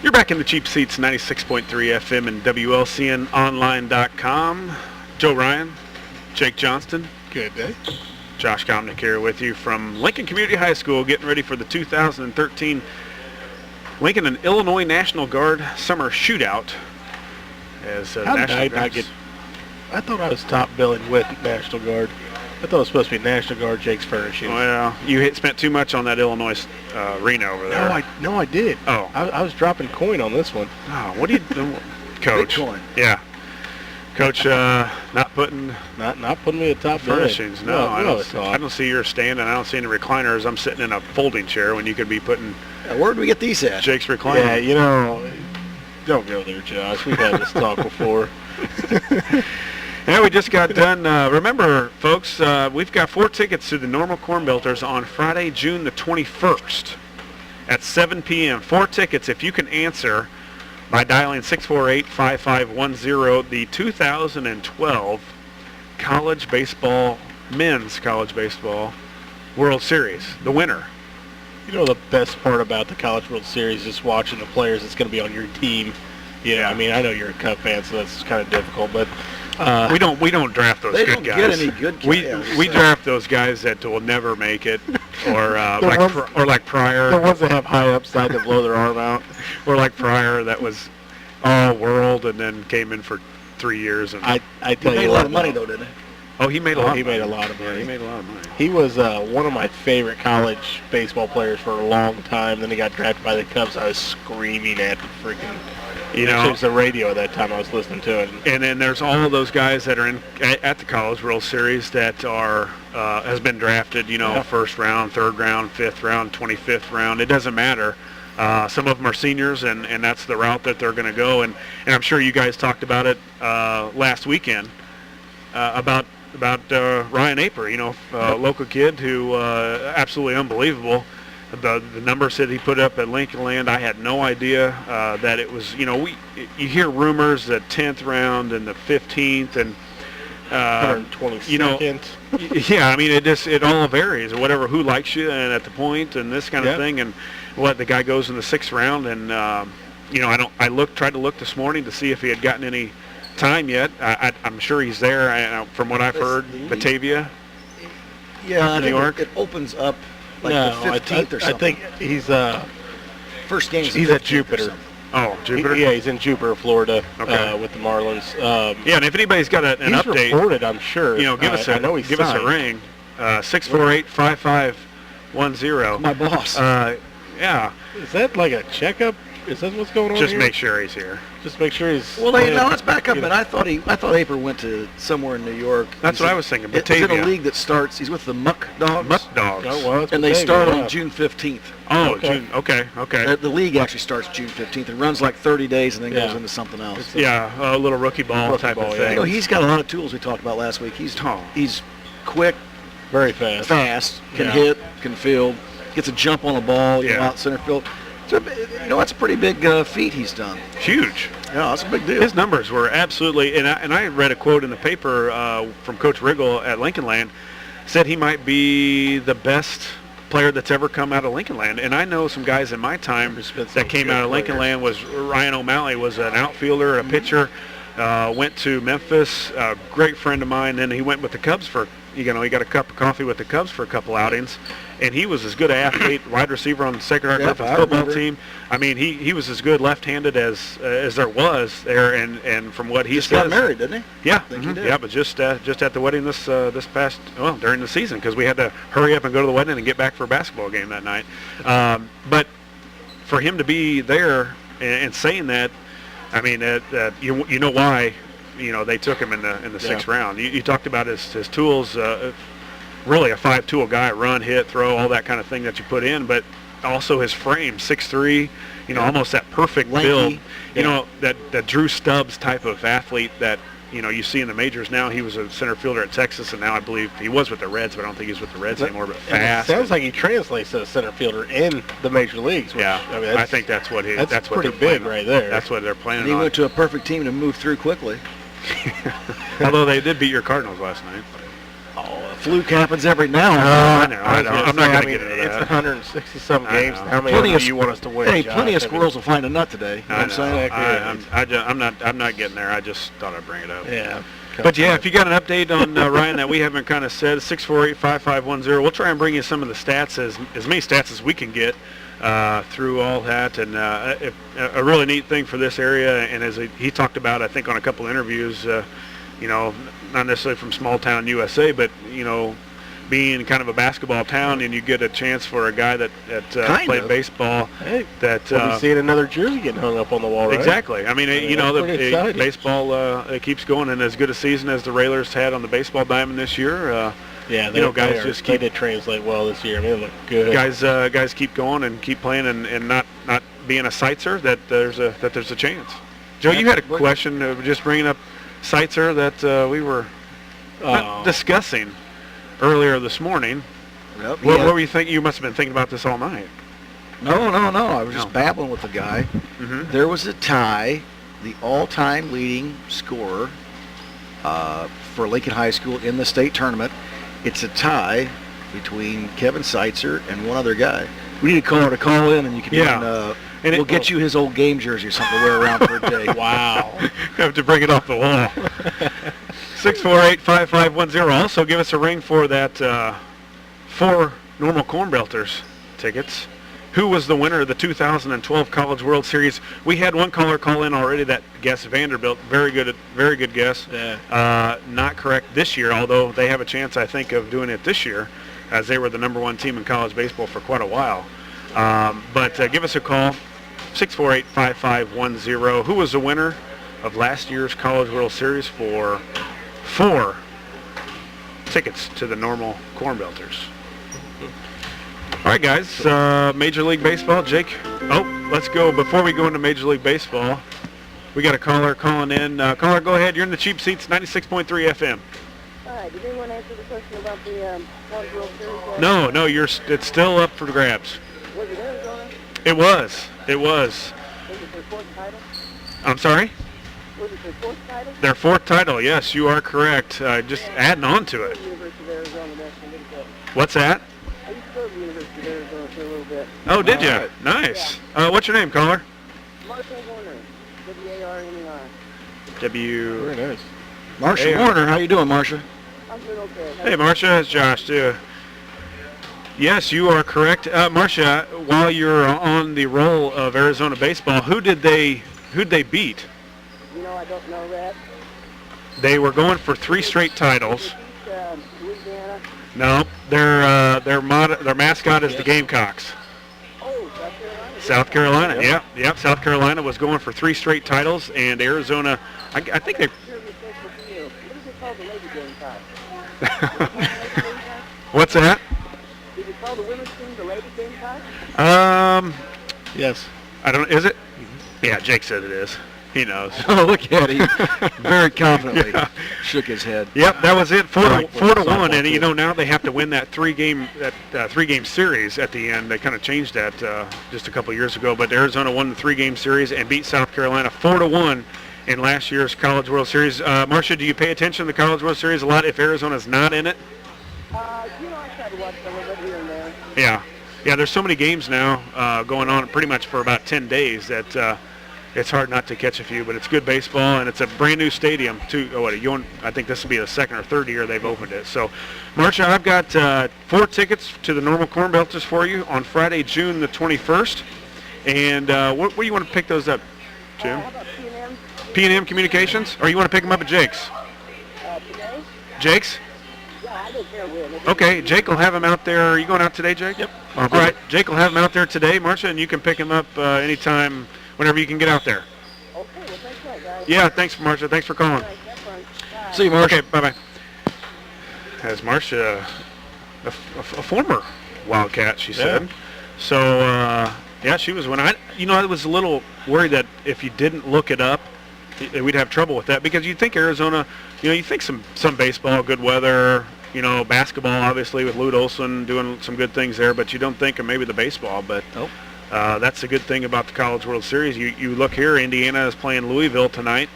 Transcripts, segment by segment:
You're back in the cheap seats, 96.3 FM and WLCNonline.com. Joe Ryan, Jake Johnston. Good day. Josh Komnick here with you from Lincoln Community High School, getting ready for the 2013 Lincoln and Illinois National Guard Summer Shootout. As How did I not get? I thought I was top billing with National Guard. I thought it was supposed to be National Guard Jake's Furnishings. Well, you spent too much on that Illinois arena over there. No, I did. Oh. I was dropping coin on this one. Oh, what do you do? Coach. Bitcoin. Yeah. Coach, not putting me at top furnishings. billing. No, I don't see your stand, and I don't see any recliners. I'm sitting in a folding chair when you could be putting where do we get these at? Jake's recliner. Yeah, don't go there, Josh. We've had this talk before. Yeah, we just got done. Remember, folks, we've got 4 tickets to the Normal Corn Belters on Friday, June the 21st at 7 p.m. 4 tickets if you can answer by dialing 648-5510, the 2012 Men's College Baseball World Series, the winner. You know, the best part about the College World Series is watching the players that's going to be on your team. Yeah, I mean, I know you're a Cub fan, so that's kind of difficult, but we don't draft those good guys. They don't get any good guys. We draft those guys that will never make it, or like Pryor. The ones that have high upside that blow their arm out. Or like Pryor that was all world and then came in for 3 years. And I tell you, he made a lot of money though, didn't he? Oh, he made a lot. He made a lot of money. Yeah, he made a lot of money. He was one of my favorite college baseball players for a long time. Then he got drafted by the Cubs. I was screaming at the freaking. It was the radio at that time. I was listening to it. And then there's all of those guys that are at the College World Series that are has been drafted. First round, third round, fifth round, 25th round. It doesn't matter. Some of them are seniors, and that's the route that they're going to go. And I'm sure you guys talked about it last weekend about Ryan Aper. Local kid who absolutely unbelievable. The numbers that he put up at Lincoln Land, I had no idea that it was. You hear rumors that 10th round and the 15th and 122nd. Yeah, I mean it all varies or whatever. Who likes you and at the point and this kind of thing. And the guy goes in the 6th round and tried to look this morning to see if he had gotten any time yet. I'm sure he's there. From what I've heard, Batavia. Yeah, I New York. It opens up. The 15th or something. I think he's first game. He's at Jupiter. Oh, Jupiter. He's in Jupiter, Florida, okay. with the Marlins. And if anybody's got an update, he's reported, I'm sure. Give us a ring. 648-5510. My boss. Yeah. Is that like a checkup? Is that what's going on? Just here? make sure he's here. Just make sure he's. Well, let's back up. And I thought Aper went to somewhere in New York. That's what I was thinking. Batavia. He's in a league that starts. He's with the Muck Dogs. Muck Dogs. Oh, well, and they start on June 15th. Oh, okay. June. Okay. The league actually starts June 15th and runs like 30 days and then goes into something else. A little rookie ball type of thing. He's got a lot of tools we talked about last week. He's quick, very fast, can hit, can field, gets a jump on a ball, out center field. So, that's a pretty big feat he's done. Huge. Yeah, that's a big deal. His numbers were absolutely, and I read a quote in the paper from Coach Riggle at Lincoln Land, said he might be the best player that's ever come out of Lincoln Land. And I know some guys in my time that came out of Lincoln Land. Was Ryan O'Malley was an outfielder, a pitcher, went to Memphis, a great friend of mine. Then he went with the Cubs he got a cup of coffee with the Cubs for a couple outings. And he was as good an athlete, wide receiver on the Sacred Heart Griffin football team. I mean, he was as good left-handed as there was there. And from what he says, got married, didn't he? Yeah, yeah, but just at the wedding this past during the season because we had to hurry up and go to the wedding and get back for a basketball game that night. But for him to be there and saying that, I mean, you know why. They took him in the 6th round. You talked about his tools, really a 5-tool guy, run, hit, throw, all that kind of thing that you put in, but also his frame, 6'3", almost that perfect lanky build. That Drew Stubbs type of athlete that, you see in the majors now. He was a center fielder at Texas, and now I believe he was with the Reds, but I don't think he's with the Reds anymore, but fast. It sounds like he translates to a center fielder in the major leagues. Which, I think that's what that's what pretty big right there. That's what they're planning on. He on. went to a perfect team to move through quickly. Although they did beat your Cardinals last night. Oh, fluke happens every now and I then. know. I'm not going to get into It's that. 160-some games. know. How many Plenty of of you want us to win? Hey, Josh? plenty of I mean, squirrels will find a nut today. You know what I'm saying? I'm not getting there. I just thought I'd bring it up. Yeah. But yeah, if you got an update on Ryan that we haven't kind of said, 648-5510. We'll try and bring you some of the stats, as many stats as we can get through all that. And a really neat thing for this area, and as he talked about, I think on a couple interviews, not necessarily from small town USA, but being kind of a basketball town, and you get a chance for a guy that played baseball. Hey, that we'll be seeing another jersey getting hung up on the wall, right? Exactly. I mean, the baseball it keeps going, and as good a season as the Railers had on the baseball diamond this year. Guys they did translate well this year. I mean, they look good. Guys keep going and keep playing, and not being a Seitzer, that there's a chance. Do Joe, you had a question just bringing up Seitzer that we were discussing earlier this morning. Yep, What were you thinking? You must have been thinking about this all night. No. I was just babbling with the guy. Mm-hmm. There was a tie. The all-time leading scorer for Lincoln High School in the state tournament. It's a tie between Kevin Seitzer and one other guy. We need a caller to call in, and you can we'll get you his old game jersey or something to wear around for a day. Wow. Have to bring it off the wall. 648-5510. Also, give us a ring for that 4 normal Corn Belters tickets. Who was the winner of the 2012 College World Series? We had one caller call in already that guessed Vanderbilt. Very good guess. Yeah. Not correct this year, although they have a chance, I think, of doing it this year, as they were the #1 team in college baseball for quite a while. But give us a call, 648-5510. Who was the winner of last year's College World Series for 4 tickets to the normal Corn Belters? All right, guys, Major League Baseball. Jake, let's go. Before we go into Major League Baseball, we got a caller calling in. Caller, go ahead. You're in the Cheap Seats, 96.3 FM. Hi, did anyone answer the question about the College World Series? No, it's still up for grabs. Was it Arizona? It was. Was it their 4th title? I'm sorry? Was it their 4th title? Their 4th title, yes, you are correct. Just adding on to it. University of Arizona, that's a little bit. What's that? I used to go to the University of Arizona for a little bit. Oh, did you? Right. Nice. What's your name, caller? Marshall Warner, W-A-R-N-E-R. Very nice. Marsha Hey, Warner, how you doing, Marsha? I'm doing okay. Hey, Marcia, it's Josh, too. Yes, you are correct. Marcia, while you're on the roll of Arizona baseball, who'd they beat? I don't know that. They were going for 3 straight titles. Louisiana. No, their mascot is the Gamecocks. Oh, South Carolina, yep. South Carolina was going for 3 straight titles, and Arizona, I think they... What is it called, the Lady Gamecocks? What's that? Did it call the women's team the Lady Gamecocks? Yes. I don't. Is it? Yeah, Jake said it is. He knows. Oh, look at him. Very confidently Yeah. shook his head. Yep, that was it. 4-1, softball, and too. now they have to win that 3-game series at the end. They kind of changed that just a couple years ago, but Arizona won the 3-game series and beat South Carolina 4-1 in last year's College World Series. Marcia, do you pay attention to the College World Series a lot if Arizona's not in it? I try to watch some of it here and there. Yeah. There's so many games now going on pretty much for about 10 days that it's hard not to catch a few. But it's good baseball, and it's a brand new stadium too. I think this will be the 2nd or 3rd year they've opened it. So, Marcia, I've got 4 tickets to the normal Corn Belters for you on Friday, June the 21st. And where do you want to pick those up, Jim? How about P&M P&M Communications, or you want to pick them up at Jake's? today? Jake's? Yeah, I don't care when. Okay, Jake will have them out there. Are you going out today, Jake? Yep. All right, Jake will have them out there today, Marcia, and you can pick them up anytime, whenever you can get out there. Okay, well, thanks a lot, guys. Yeah, thanks, Marcia. Thanks for calling. All right, have fun. Bye. See you, Marsha. Okay, bye-bye. As Marcia, a former Wildcat, she said. Yeah. So, she was when I was a little worried that if you didn't look it up, we'd have trouble with that, because you'd think Arizona, you think some baseball, good weather, basketball, obviously, with Lute Olson doing some good things there, but you don't think of maybe the baseball. But Nope. That's the good thing about the College World Series. You look here, Indiana is playing Louisville tonight,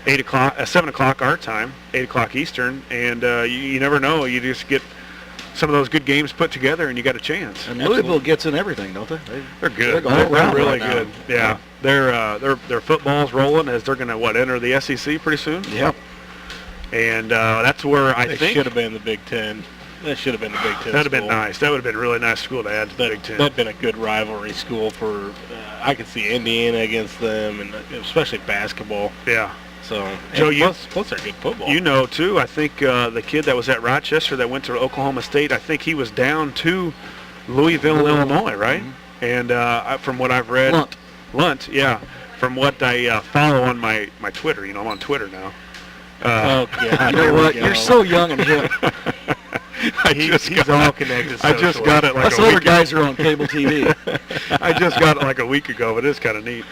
7 o'clock our time, 8 o'clock Eastern, and you never know. You just get some of those good games put together, and you got a chance. And Louisville gets in everything, don't they? They're good. They're They're really right good. now. Yeah, their football's rolling as they're going to enter the SEC pretty soon. Yep. And that's where I They think should have been the Big Ten. That should have been the Big Ten. that'd have been school. nice. That would have been a really nice school to add to the Big Ten. That'd been a good rivalry school for. I could see Indiana against them, and especially basketball. Yeah. So, Joe, plus they're good football. You know, too, I think the kid that was at Rochester that went to Oklahoma State, I think he was down to Louisville, Illinois, right? Mm-hmm. And from what I've read... Lunt, yeah. From what I follow on my Twitter, I'm on Twitter now. Oh, God. You know what? You're so young and hip. He's all connected. I just got it like Us a older week guys are on cable TV. I just got it like a week ago, but it's kind of neat.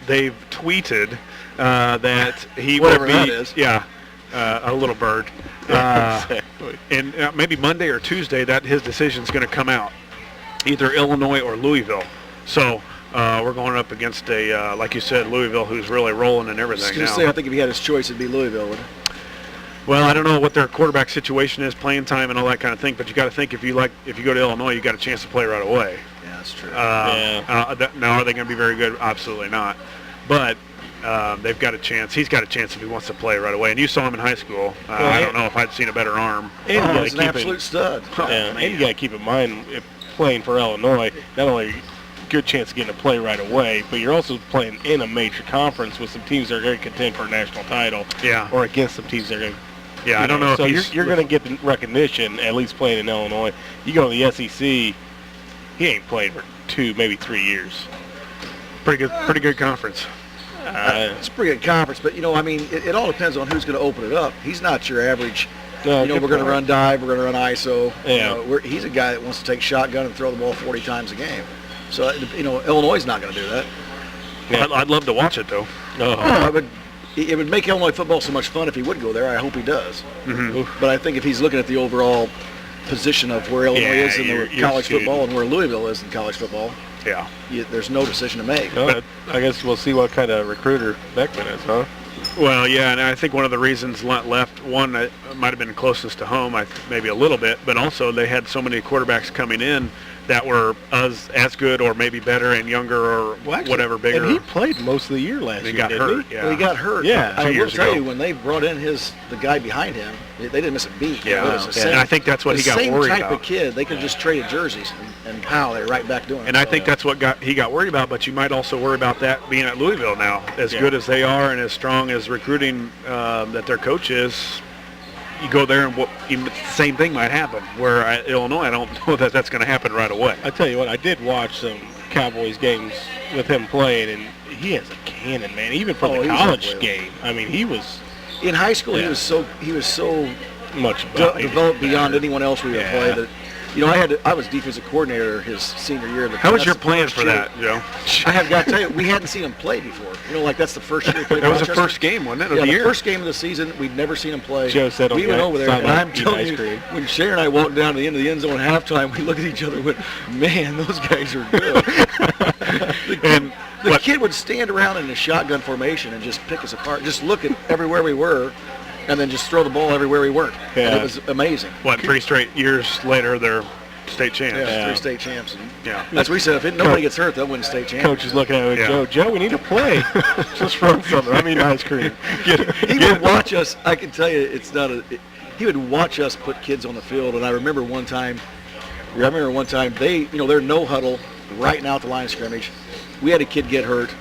They've tweeted that he Whatever will be... that is. Yeah, a little bird. Exactly. And maybe Monday or Tuesday that his decision's going to come out, either Illinois or Louisville. So we're going up against a, like you said, Louisville, who's really rolling and I was everything going now. to say, I think if he had his choice, it'd be Louisville. Wouldn't it? Well, I don't know what their quarterback situation is, playing time and all that kind of thing, but you got to think if you go to Illinois, you got a chance to play right away. Yeah, that's true. Now, are they going to be very good? Absolutely not. But they've got a chance. He's got a chance if he wants to play right away. And you saw him in high school. I don't know if I'd seen a better arm. And He's an absolute stud. And you got to keep in mind, if playing for Illinois, not only good chance of getting to play right away, but you're also playing in a major conference with some teams that are going to contend for a national title. Yeah. Or against some teams that are going to. Yeah, I don't know. So if you're going to get the recognition, at least playing in Illinois. You go to the SEC, he ain't played for 2, maybe 3 years. Pretty good conference. It's a pretty good conference, but, it all depends on who's going to open it up. He's not your average, we're going to run dive, we're going to run ISO. Yeah. He's a guy that wants to take shotgun and throw the ball 40 times a game. So, Illinois is not going to do that. Yeah. I'd love to watch it, though. It would make Illinois football so much fun if he would go there. I hope he does. Mm-hmm. But I think if he's looking at the overall position of where Illinois is in the college football and where Louisville is in college football, there's no decision to make. No, I guess we'll see what kind of recruiter Beckman is, huh? Well, yeah, and I think one of the reasons Lunt left, one, it might have been closest to home, maybe a little bit, but also they had so many quarterbacks coming in that were as good or maybe better and younger or whatever, bigger. And he played most of the year last year. He got hurt. Yeah. Well, he got hurt. Yeah, I will years tell ago. you, when they brought in the guy behind him, they didn't miss a beat. Yeah, It was the and I think that's what he got worried The same type about. of kid. They could just traded jerseys, and pow, they're right back doing it. And I think that's what he got worried about, but you might also worry about that being at Louisville now. As good as they are and as strong as recruiting that their coach is, you go there and the same thing might happen. Where at Illinois, I don't know that that's going to happen right away. I tell you what, I did watch some Cowboys games with him playing, and he has a cannon, man. Even for the college game, I mean, he was in high school. He was so much developed beyond anyone else we ever played. That, I was defensive coordinator his senior year. How was your plan for that, Joe? I have got to tell you, we hadn't seen him play before. That's the first year he played. That was Rochester. the first game, wasn't it, of the the year? first game of the season. We'd never seen him play. Joe said we went over there, and I'm telling you, cream. when Shay and I walked down to the end of the end zone at halftime, we looked at each other and went, "Man, those guys are good." The kid would stand around in a shotgun formation and just pick us apart, just look at everywhere we were, and then just throw the ball everywhere we weren't. Yeah. And it was amazing. 3 straight years later, they're state champs. Yeah, 3 state champs. Yeah. That's what we said. If nobody gets hurt, they'll win the state championship. Coach is looking at me, Joe, we need to play. Just run something. Ice cream. He would watch us. I can tell you, he would watch us put kids on the field. And I remember one time, they, they're no huddle right now at the line of scrimmage. We had a kid get hurt.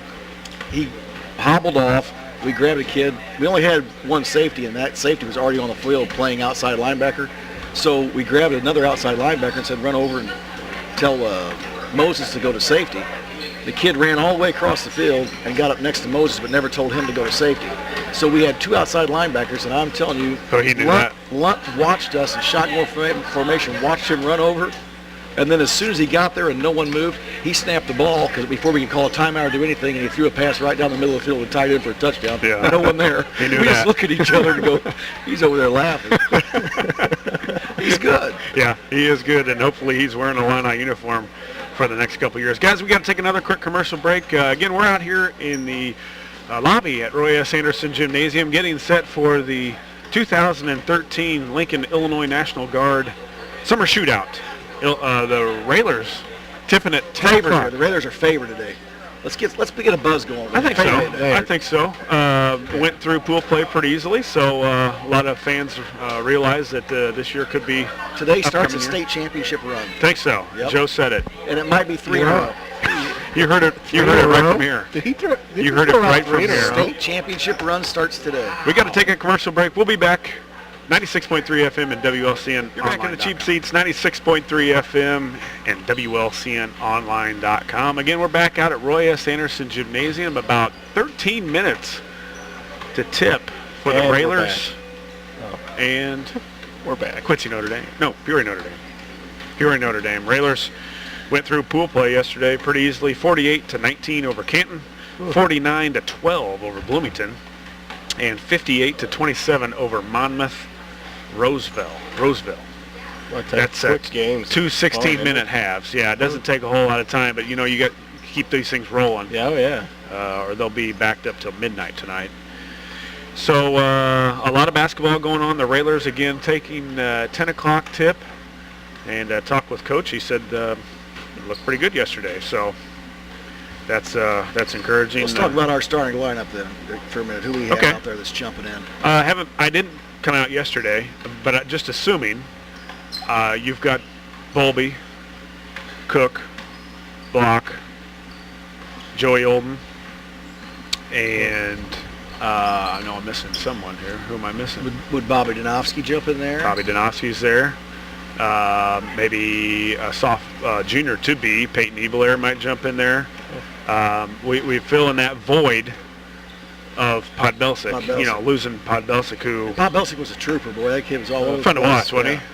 He hobbled off. We grabbed a kid. We only had one safety, and that safety was already on the field playing outside linebacker. So we grabbed another outside linebacker and said, run over and tell Moses to go to safety. The kid ran all the way across the field and got up next to Moses, but never told him to go to safety. So we had 2 outside linebackers, and I'm telling you, Lunt watched us in shotgun formation, watched him run over, and then as soon as he got there and no one moved, he snapped the ball before we could call a timeout or do anything, and he threw a pass right down the middle of the field and tied in for a touchdown. Yeah. No one there. He knew we that. just look at each other and go, he's over there laughing. He's good. Yeah, he is good, and hopefully he's wearing a Illini uniform for the next couple of years. Guys, we got to take another quick commercial break. Again, we're out here in the lobby at Roy S. Anderson Gymnasium, getting set for the 2013 Lincoln, Illinois National Guard Summer Shootout. The Railers tipping at 10 o'clock. The Railers are favored today. Let's get a buzz going. I think so. Went through pool play pretty easily, so a lot of fans realize that this year could be. Today starts a year. state championship run. Think so. Yep. Joe said it. And it might be 3 in a row. You heard it. You heard it right from here. You heard it right from here. State championship run starts today. We got to take a commercial break. We'll be back. 96.3 FM and WLCN. You're back in the cheap seats. 96.3 FM and WLCNonline.com. Again, we're back out at Roy S. Anderson Gymnasium. About 13 minutes to tip for the Railers. And we're back. Quincy Notre Dame. No, Peoria Notre Dame. Peoria Notre Dame. Railers went through pool play yesterday pretty easily. 48-19 over Canton. 49-12 over Bloomington. And 58-27 over Monmouth. Roseville. That's quick games. 2 16-minute halves. Yeah, it doesn't take a whole lot of time, but you got to keep these things rolling. Yeah, or they'll be backed up till midnight tonight. So a lot of basketball going on. The Railers again taking 10 o'clock tip, and talked with Coach. He said it looked pretty good yesterday. So that's encouraging. Let's talk about our starting lineup then for a minute. Who we have out there that's jumping in? I didn't come out yesterday, but just assuming you've got Bowlby, Cook, Block, Joey Olden, and I know I'm missing someone here. Who am I missing? Would Bobby Donofsky jump in there? Bobby Donofsky's there. Maybe a soft junior to be, Peyton Evelair might jump in there. We fill in that void of Podbelsic. Losing Podbelsic, who... Podbelsic was a trooper, boy. That kid was all over. Fun to watch, wasn't he?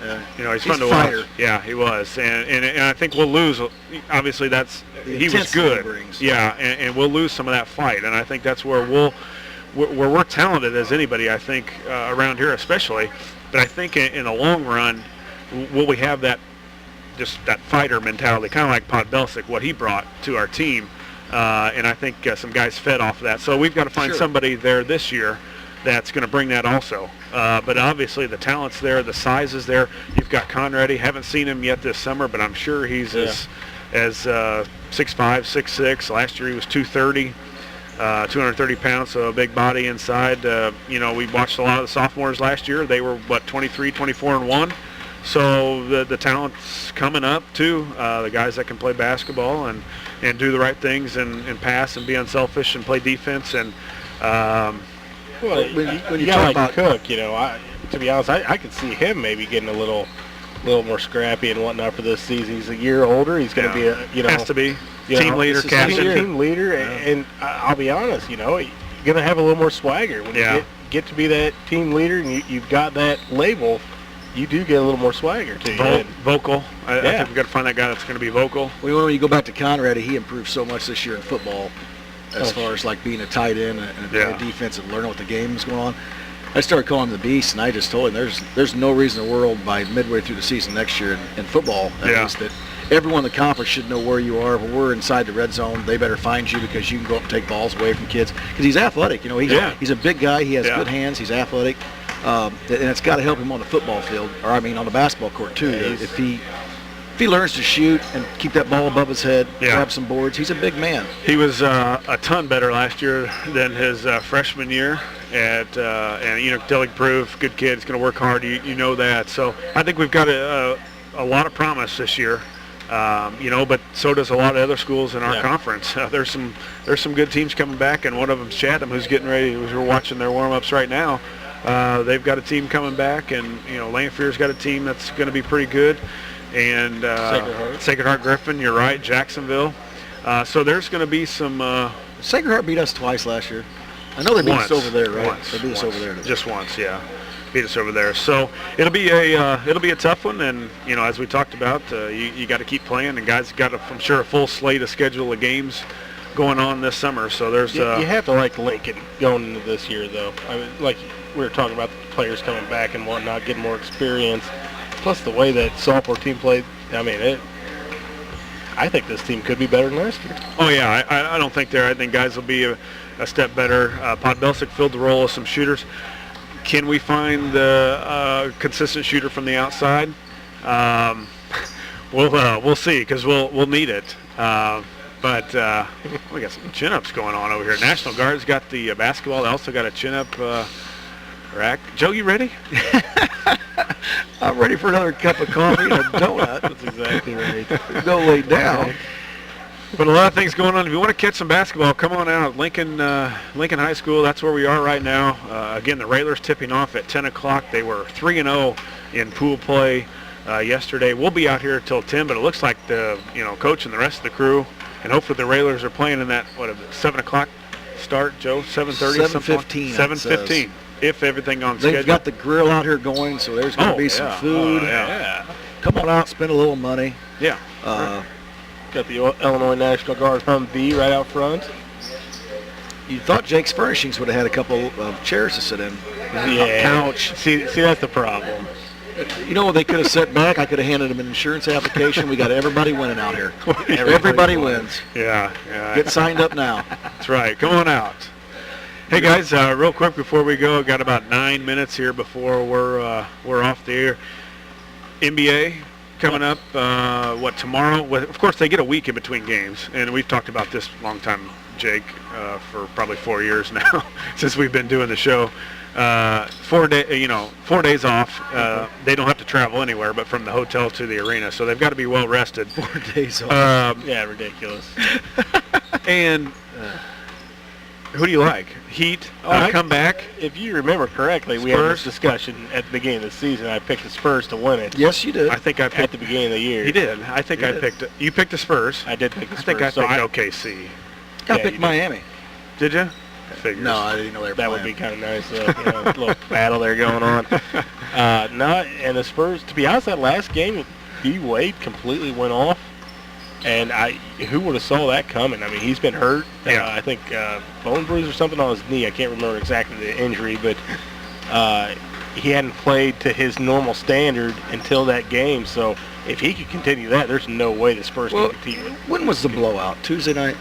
Yeah. He's fun to watch. Yeah, he was. And I think we'll lose. Obviously, he was good. Yeah, and we'll lose some of that fight. And I think that's where we're talented as anybody, I think, around here especially. But I think in the long run, will we have that fighter mentality, kind of like Podbelsic, what he brought to our team. And I think some guys fed off of that. So we've got to find somebody there this year that's going to bring that also. But obviously the talent's there, the size is there. You've got Conrady. Haven't seen him yet this summer, but I'm sure he's as 6'5", 6'6". Last year he was 230, 230 pounds, so a big body inside. We watched a lot of the sophomores last year. They were, 23, 24-1. So the talent's coming up too. The guys that can play basketball and do the right things and pass and be unselfish and play defense. And when you talk about Cook, to be honest, I could see him maybe getting a little more scrappy and whatnot for this season. He's a year older. He's going to be has to be team leader, captain. Team leader, and I'll be honest, you're going to have a little more swagger when you get to be that team leader and you've got that label. You do get a little more swagger to you. Vocal. I think we've got to find that guy that's going to be vocal. Well, when you go back to Conrady, he improved so much this year in football as far as like being a tight end and a defense and learning what the game is going on. I started calling him the Beast, and I just told him there's no reason in the world by midway through the season next year in football at least that everyone in the conference should know where you are. When we're inside the red zone, they better find you because you can go up and take balls away from kids. Because he's athletic. He's a big guy. He has good hands. He's athletic. And it's got to help him on the football field, on the basketball court too. If he learns to shoot and keep that ball above his head, grab some boards, he's a big man. He was a ton better last year than his freshman year. And Dillig proved good kid. He's going to work hard. You know that. So I think we've got a lot of promise this year. But so does a lot of other schools in our conference. There's some good teams coming back, and one of them's Chatham, who's getting ready. We're watching their warm-ups right now. They've got a team coming back, and Lanphier's got a team that's going to be pretty good, and Sacred Heart Griffin. You're right, Jacksonville. So there's going to be some. Sacred Heart beat us twice last year. I know they beat us over there, right? They beat us over there. Just once, yeah. Beat us over there. So it'll be a tough one, and as we talked about, you got to keep playing, and guys got I'm sure a full slate of schedule of games going on this summer. So there's you have to like Lincoln going into this year, though. I mean, like we were talking about the players coming back and whatnot, getting more experience, plus the way that sophomore team played. I mean, I think this team could be better than last year. Oh, yeah, I don't think I think guys will be a step better. Podbelsic filled the role of some shooters. Can we find the consistent shooter from the outside? We'll see, because we'll need it. But we got some chin-ups going on over here. National Guard's got the basketball. They also got a chin-up rack. Joe, you ready? I'm ready for another cup of coffee and a donut. That's exactly right. Go lay down. But a lot of things going on. If you want to catch some basketball, come on out. Lincoln High School, that's where we are right now. Again, the Railers tipping off at 10 o'clock. They were 3-0 in pool play yesterday. We'll be out here till 10, but it looks like the coach and the rest of the crew, and hopefully the Railers are playing in that, 7 o'clock start, Joe? 7:30? 7:15. 7:15, if everything on schedule. They've got the grill out here going, so there's going to be some food. Oh, yeah. Come on out, spend a little money. Yeah. Got the Illinois National Guard Humvee right out front. You thought Jake's Furnishings would have had a couple of chairs to sit in. Yeah. Couch. See, that's the problem. You know what they could have set back? I could have handed them an insurance application. We got everybody winning out here. Everybody wins. Yeah. Get signed up now. That's right. Come on out. Hey guys, real quick before we go, got about 9 minutes here before we're off the air. NBA coming up. Tomorrow? Well, of course, they get a week in between games, and we've talked about this a long time, Jake, for probably 4 years now since we've been doing the show. 4 days off. They don't have to travel anywhere but from the hotel to the arena, so they've got to be well rested. 4 days off. Yeah, ridiculous. And who do you like? Heat come back? If you remember correctly, we had this discussion at the beginning of the season. I picked the Spurs to win it. Yes, you did. I think I picked at the beginning of the year. You did. I think I picked. You picked the Spurs. I did pick the I Spurs. think I picked OKC. I picked Miami. Did you? Figures. No, I didn't know they were That playing. would be kind of nice. A little battle there going on. And the Spurs, to be honest, that last game, D. Wade completely went off. And who would have saw that coming? I mean, he's been hurt. Yeah. I think bone bruise or something on his knee. I can't remember exactly the injury, but he hadn't played to his normal standard until that game. So if he could continue that, there's no way the Spurs can compete with. When was the blowout? Tuesday night?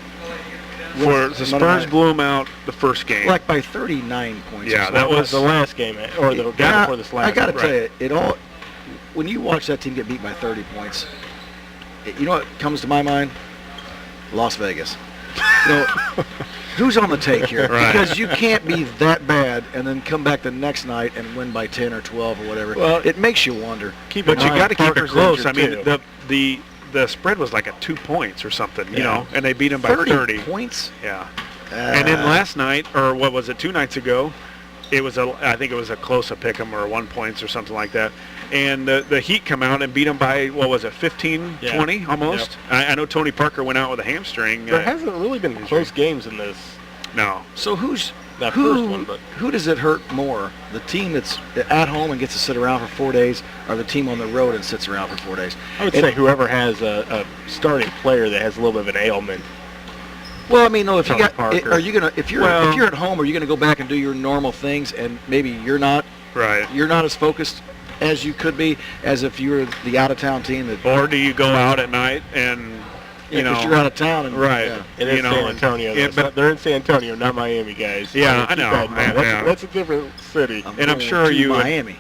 For the Spurs blew them out the first game. Like by 39 points. Yeah, That was the last game, or the game before this last. I got to game. tell you, when you watch that team get beat by 30 points, you know what comes to my mind? Las Vegas. Who's on the take here? Right. Because you can't be that bad and then come back the next night and win by 10 or 12 or whatever. Well, it makes you wonder. But you got to keep it Parker's close. I injured, mean, too. the spread was like at 2 points or something, Yeah. and they beat them by 30 points? Yeah. And then last night, or what was it, 2 nights ago, I think it was a close pick 'em or 1 points or something like that. And the Heat come out and beat them by, 15, 20 almost? Yep. I know Tony Parker went out with a hamstring. There hasn't really been close games in this. No. So First one, but who does it hurt more? The team that's at home and gets to sit around for 4 days, or the team on the road and sits around for 4 days? I would say whoever has a starting player that has a little bit of an ailment. Well, I mean, no. If Tony you got, Parker. are you gonna if you're at home, are you gonna go back and do your normal things, and maybe you're not as focused as you could be as if you were the out of town team that. Or do you go out at night and because you're out of town and right? It is San Antonio. But they're in San Antonio, not Miami, guys. Yeah, I know. That's a different city. I'm sure you Miami.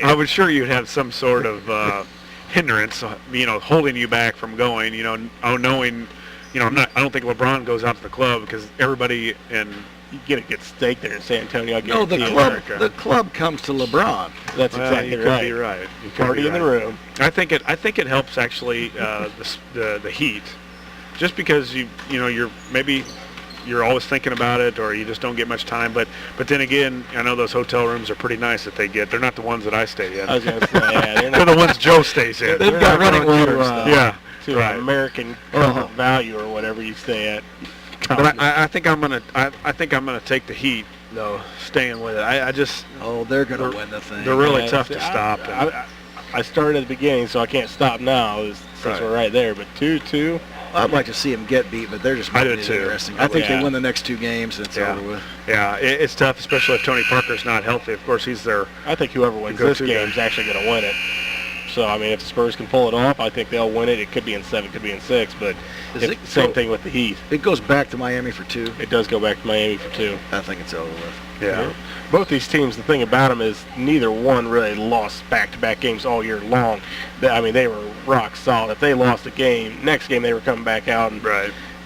I was sure you'd have some sort of hindrance, holding you back from going. Knowing, I don't think LeBron goes out to the club because everybody in. You get a good steak there in San Antonio. I No, the club comes to LeBron. That's exactly you right. Could be right. You could Party be in the right. room. I think it helps actually the Heat, just because you're always thinking about it, or you just don't get much time. But then again, I know those hotel rooms are pretty nice that they get. They're not the ones that I stay in. I was going to say, yeah, they're the ones Joe stays in. They've got running water and stuff. Yeah. To American value or whatever you stay at. But I think I'm gonna take the Heat though, staying with it. I just they're gonna win the thing. They're really tough to stop. I started at the beginning, so I can't stop now since we're right there. But 2-2. I'd like to see them get beat, but they're just making it interesting. I think they win the next 2 games and it's over with. Yeah, it's tough, especially if Tony Parker's not healthy. Of course, he's there. I think whoever wins this game is actually going to win it. So, I mean, if the Spurs can pull it off, I think they'll win it. It could be in 7, could be in 6, but same thing with the Heat. It goes back to Miami for 2. It does go back to Miami for 2. I think it's over with. Yeah. Both these teams, the thing about them is neither one really lost back-to-back games all year long. I mean, they were rock solid. If they lost a game, next game they were coming back out and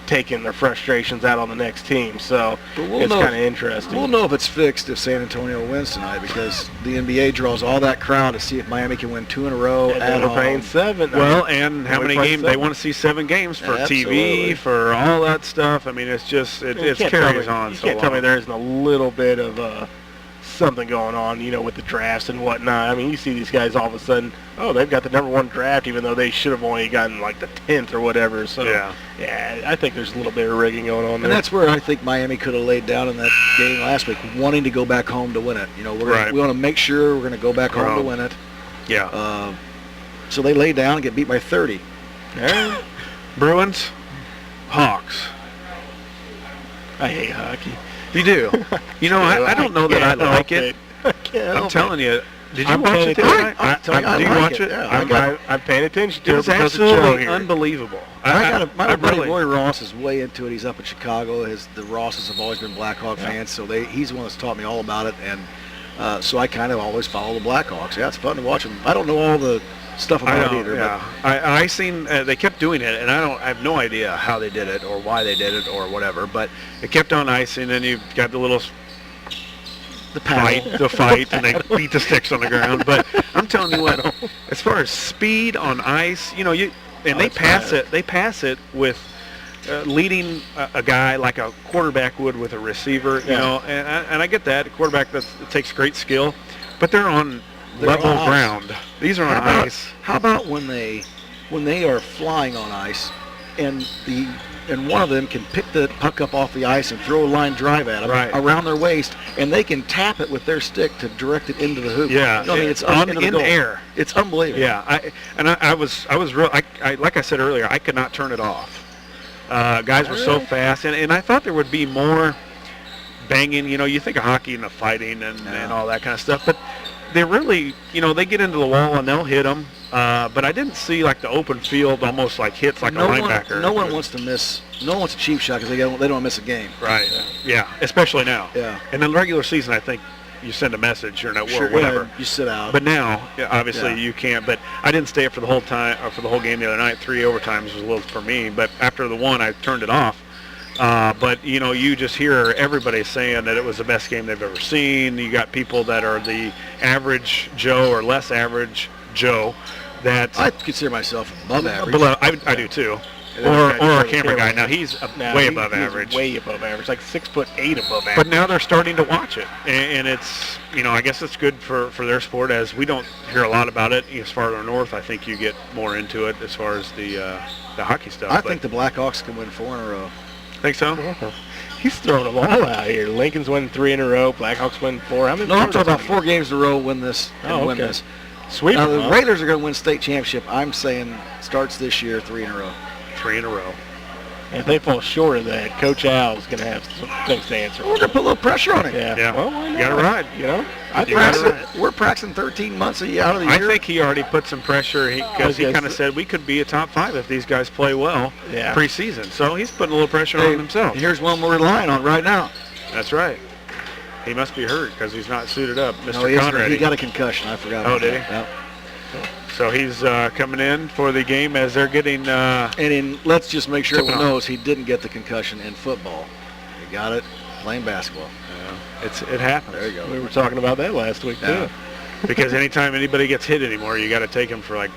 taking their frustrations out on the next team. So it's kind of interesting. We'll know if it's fixed if San Antonio wins tonight, because the NBA draws all that crowd to see if Miami can win 2 in a row at we're home. paying 7. Well, and how many games? They want to see 7 games for Absolutely. TV, for all that stuff. I mean, it's just, it carries on You so can't tell me long. there isn't a little bit of something going on, with the drafts and whatnot. I mean, you see these guys all of a sudden, they've got the number 1 draft, even though they should have only gotten like the 10th or whatever. So, yeah, I think there's a little bit of rigging going on there. And that's where I think Miami could have laid down in that game last week, wanting to go back home to win it. We want to make sure we're going to go back home to win it. Yeah. So they lay down and get beat by 30. All right. Bruins, Hawks. I hate hockey. You do. I don't know that I like it. I can't I'm telling you. Did you I'm watch paying it tonight? attention. I Do you like watch it, it? yeah. I'm paying attention It to it was because of Joe absolutely here. unbelievable. My buddy really, Roy Ross is way into it. He's up in Chicago. The Rosses have always been Blackhawk fans, so he's the one that's taught me all about it. And so I kind of always follow the Blackhawks. Yeah, it's fun to watch them. I don't know all the stuff about it either. Yeah. I seen they kept doing it, and I have no idea how they did it or why they did it or whatever. But it kept on icing, and you got the little the fight, and they beat the sticks on the ground. But I'm telling you what, as far as speed on ice, they pass it. They pass it with leading a guy like a quarterback would with a receiver. And I get that. A quarterback it takes great skill, but they're on level ground. These are on ice. How about when they are flying on ice, and one of them can pick the puck up off the ice and throw a line drive at them around their waist, and they can tap it with their stick to direct it into the hoop. Yeah, it's in the air. It's unbelievable. Yeah, I was real. Like I said earlier, I could not turn it off. Guys were so fast, and I thought there would be more banging. You think of hockey and the fighting and all that kind of stuff, but they really, they get into the wall and they'll hit them. But I didn't see like the open field almost like hits like a linebacker. No one wants to miss. No one wants a cheap shot because they don't want to miss a game. Right. Yeah. Especially now. Yeah. And in the regular season, I think you send a message or whatever. You sit out. But now, obviously, you can't. But I didn't stay up for the whole time or for the whole game the other night. 3 overtimes was a little for me. But after the one, I turned it off. But you just hear everybody saying that it was the best game they've ever seen. You got people that are the average Joe or less average Joe. That I consider myself above average. Below, I do too. Or a camera guy. Now he's way above average. Way above average, like 6'8" above average. But now they're starting to watch it, and it's I guess it's good for their sport, as we don't hear a lot about it. As far as north, I think you get more into it as far as the hockey stuff. I think the Blackhawks can win 4 in a row. Think so? He's throwing them all out here. Lincoln's winning 3 in a row. Blackhawks win 4. How many? No, I'm talking about 4 games in a row. Win this and win this. Sweet. Now, the Raiders are going to win state championship. I'm saying starts this year 3 in a row. 3 in a row. And if they fall short of that, Coach Al's going to have some things to answer. We're going to put a little pressure on him. Yeah. Well, why not? You got to ride. We're practicing 13 months out of the year. I think he already put some pressure because he kind of said we could be a top 5 if these guys play well preseason. So he's putting a little pressure on himself. Here's one we're relying on right now. That's right. He must be hurt because he's not suited up. Mr. No, Conrad. He got a concussion. I forgot about did he? Yep. So he's coming in for the game as they're getting... let's just make sure everyone knows he didn't get the concussion in football. He got it playing basketball. Yeah. It happens. There you go. We were talking about that last week, too. Because anytime anybody gets hit anymore, you got to take him for, like,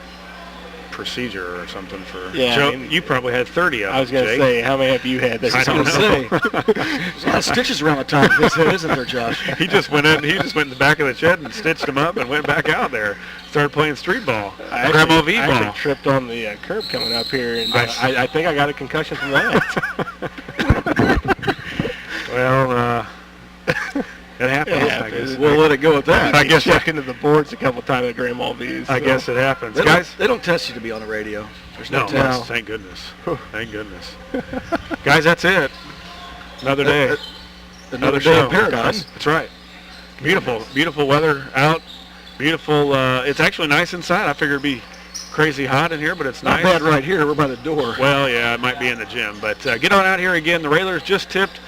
procedure or something for... Yeah. Joe, you probably had 30 of them, I was going to say, how many have you had? I don't know. There's a lot of stitches around the top of his head, isn't there, Josh? He just went in the back of the shed and stitched him up and went back out there. Started playing street ball. Grandma V I ball. actually tripped on the curb coming up here, and I think I got a concussion from that. Well, it happens. I guess. We'll let it go at that. I guess checked into the boards a couple times at Grandma V's. I guess it happens. They don't test you to be on the radio. There's no test. Thank goodness. Thank goodness. Guys, that's it. Another day. Another day in paradise. That's right. Beautiful weather out. Beautiful. It's actually nice inside. I figured it'd be crazy hot in here, but it's Not nice. bad right here. We're by the door. Well, yeah, it might be in the gym, but get on out here again. The Railers just tipped.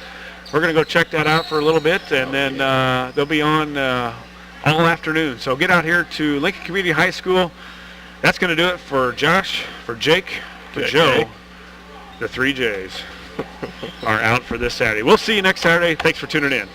We're going to go check that out for a little bit, and then they'll be on all afternoon. So get out here to Lincoln Community High School. That's going to do it for Josh, for Jake, for Joe. The 3 J's are out for this Saturday. We'll see you next Saturday. Thanks for tuning in.